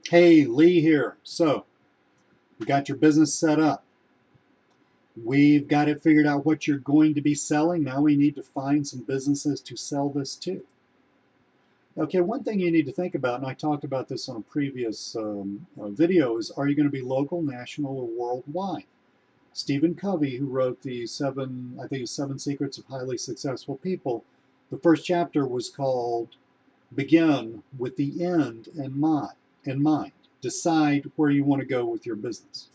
Hey, Lee here. So, we got your business set up. We've got it figured out what you're going to be selling. Now we need to find some businesses to sell this to. Okay, one thing you need to think about, and I talked about this on a previous video, is are you going to be local, national, or worldwide? Stephen Covey, who wrote the seven secrets of highly successful people, the first chapter was called Begin with the End in mind. Decide where you want to go with your business.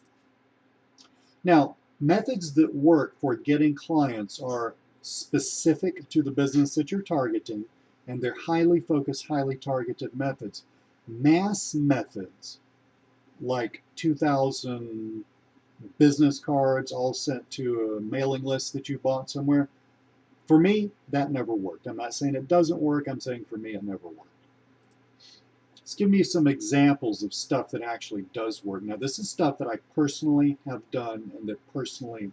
Now, methods that work for getting clients are specific to the business that you're targeting, and they're highly focused, highly targeted methods. Mass methods, like 2,000 business cards all sent to a mailing list that you bought somewhere, for me, that never worked. I'm not saying it doesn't work, I'm saying for me it never worked. Let's give me some examples of stuff that actually does work. Now, this is stuff that I personally have done and that personally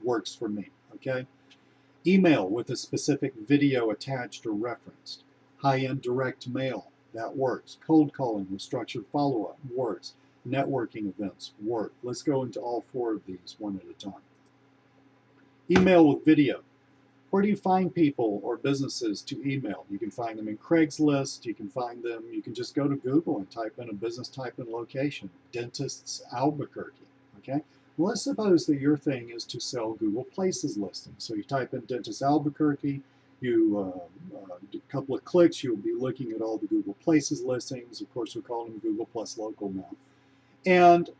works for me, okay? Email with a specific video attached or referenced. High-end direct mail, that works. Cold calling with structured follow-up works. Networking events work. Let's go into all four of these one at a time. Email with video. Where do you find people or businesses to email? You can find them in Craigslist. You can find them, you can just go to Google and type in a business, type in location, Dentists Albuquerque, okay? Well, let's suppose that your thing is to sell Google Places listings. So you type in Dentist Albuquerque, you do a couple of clicks, you'll be looking at all the Google Places listings. Of course, we're calling them Google Plus Local now. And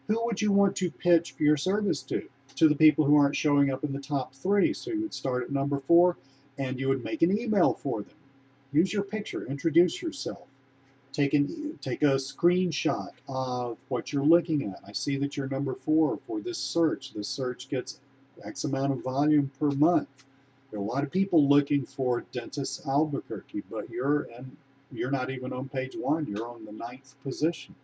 who would you want to pitch your service to? To the people who aren't showing up in the top 3. So you would start at number 4 and you would make an email for them. Use your picture, introduce yourself. Take a screenshot of what you're looking at. I see that you're number 4 for this search. This search gets X amount of volume per month. There are a lot of people looking for Dentist Albuquerque, but you're not even on page 1. You're on the 9th position.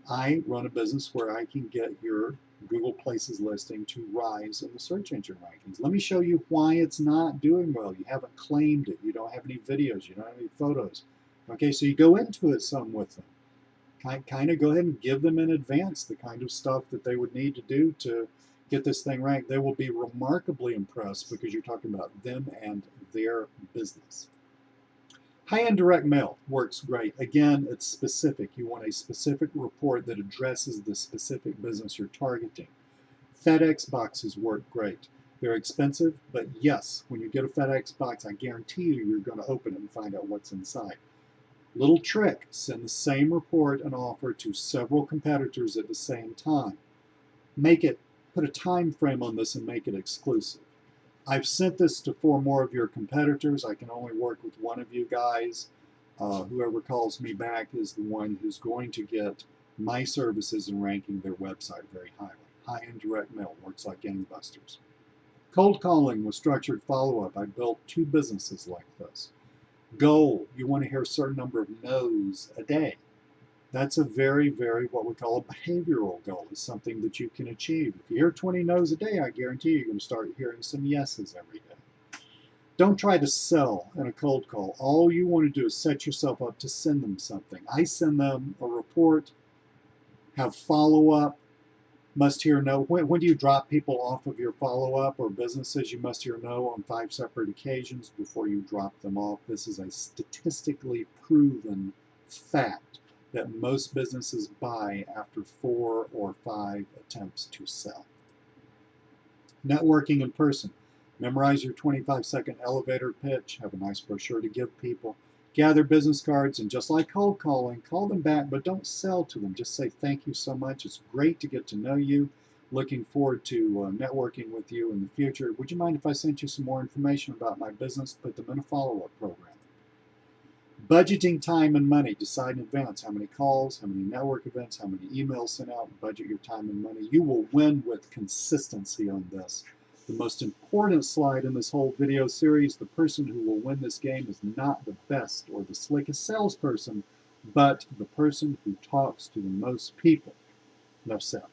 I run a business where I can get your Google Places listing to rise in the search engine rankings. Let me show you why it's not doing well. You haven't claimed it. You don't have any videos. You don't have any photos. Okay, so you go into it some with them. Kind of go ahead and give them in advance the kind of stuff that they would need to do to get this thing ranked. They will be remarkably impressed because you're talking about them and their business. High-end direct mail works great. Again, it's specific. You want a specific report that addresses the specific business you're targeting. FedEx boxes work great. They're expensive, but yes, when you get a FedEx box, I guarantee you're going to open it and find out what's inside. Little trick, send the same report and offer to several competitors at the same time. Put a time frame on this and make it exclusive. I've sent this to 4 more of your competitors. I can only work with one of you guys. Whoever calls me back is the one who's going to get my services and ranking their website very highly. High-end direct mail works like gangbusters. Cold calling with structured follow-up. I built 2 businesses like this. Goal, you want to hear a certain number of no's a day. That's a very, very, what we call a behavioral goal. It's something that you can achieve. If you hear 20 no's a day, I guarantee you're going to start hearing some yeses every day. Don't try to sell in a cold call. All you want to do is set yourself up to send them something. I send them a report, have follow-up, must hear no. When do you drop people off of your follow-up or businesses? You must hear no on 5 separate occasions before you drop them off. This is a statistically proven fact that most businesses buy after 4 or 5 attempts to sell. Networking in person. Memorize your 25-second elevator pitch. Have a nice brochure to give people. Gather business cards, and just like cold calling, call them back, but don't sell to them. Just say thank you so much. It's great to get to know you. Looking forward to networking with you in the future. Would you mind if I sent you some more information about my business? Put them in a follow-up program. Budgeting time and money. Decide in advance how many calls, how many network events, how many emails sent out. Budget your time and money. You will win with consistency on this. The most important slide in this whole video series, the person who will win this game is not the best or the slickest salesperson, but the person who talks to the most people. Enough said.